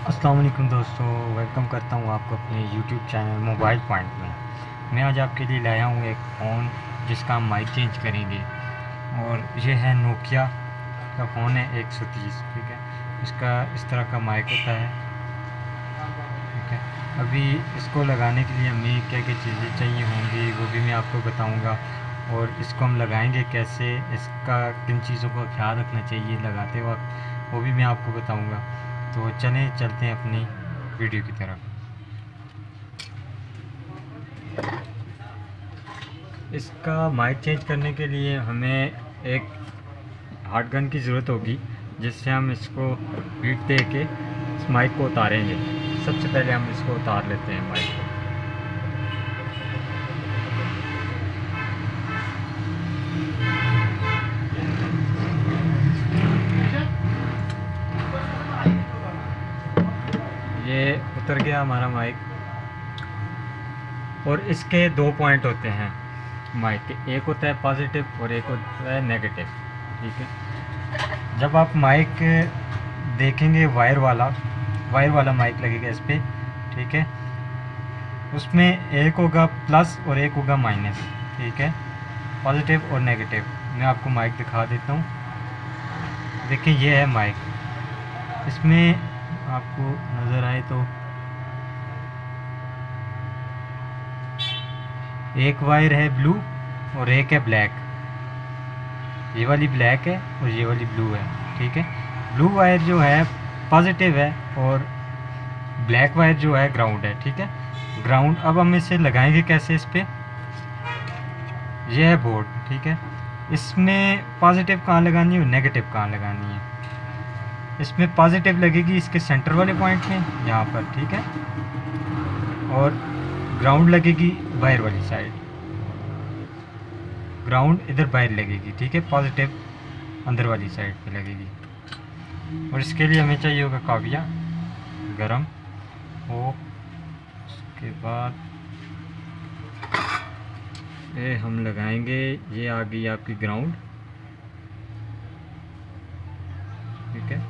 अस्सलाम वालेकुम दोस्तों, वेलकम करता हूँ आपको अपने यूट्यूब चैनल मोबाइल पॉइंट में। मैं आज आपके लिए लाया हूँ एक फ़ोन जिसका हम माइक चेंज करेंगे। और ये है नोकिया का फ़ोन है 130, ठीक है। इसका इस तरह का माइक होता है, ठीक है। अभी इसको लगाने के लिए हमें क्या क्या चीज़ें चाहिए होंगी वो भी मैं आपको बताऊँगा। और इसको हम लगाएंगे कैसे, इसका किन चीज़ों का ख्याल रखना चाहिए लगाते वक्त, वो भी मैं आपको बताऊँगा। तो चलें चलते हैं अपनी वीडियो की तरफ। इसका माइक चेंज करने के लिए हमें एक हार्ड गन की ज़रूरत होगी, जिससे हम इसको हीट दे के इस माइक को उतारेंगे। सबसे पहले हम इसको उतार लेते हैं माइक को। ये उतर गया हमारा माइक। और इसके दो पॉइंट होते हैं माइक के, एक होता है पॉजिटिव और एक होता है नेगेटिव, ठीक है। जब आप माइक देखेंगे वायर वाला माइक लगेगा इस पर, ठीक है। उसमें एक होगा प्लस और एक होगा माइनस, ठीक है, पॉजिटिव और नेगेटिव। मैं आपको माइक दिखा देता हूँ। देखिए ये है माइक, इसमें आपको नज़र आए तो एक वायर है ब्लू और एक है ब्लैक। ये वाली ब्लैक है और ये वाली ब्लू है, ठीक है। ब्लू वायर जो है पॉजिटिव है और ब्लैक वायर जो है ग्राउंड है, ठीक है। ग्राउंड अब हम इसे लगाएंगे कैसे इस पर। ये है बोर्ड, ठीक है। इसमें पॉजिटिव कहाँ लगानी है और नेगेटिव कहाँ लगानी है। इसमें पॉजिटिव लगेगी इसके सेंटर वाले पॉइंट में, यहाँ पर, ठीक है। और ग्राउंड लगेगी वायर वाली साइड, ग्राउंड इधर बाहर लगेगी, ठीक है। पॉजिटिव अंदर वाली साइड पे लगेगी। और इसके लिए हमें चाहिए होगा काविया गरम हो। उसके बाद ये हम लगाएंगे, ये आ गई आपकी ग्राउंड, ठीक है।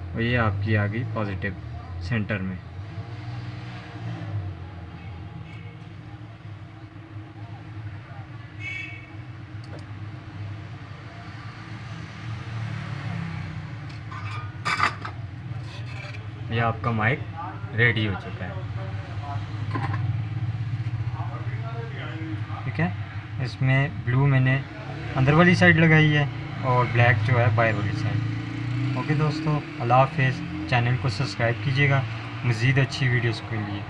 और ये आपकी आ गई पॉजिटिव सेंटर में। ये आपका माइक रेडी हो चुका है, ठीक है। इसमें ब्लू मैंने अंदर वाली साइड लगाई है और ब्लैक जो है बाहर वाली साइड। ओके दोस्तों, अल्लाह हाफिज़। चैनल को सब्सक्राइब कीजिएगा मज़ीद अच्छी वीडियोस के लिए।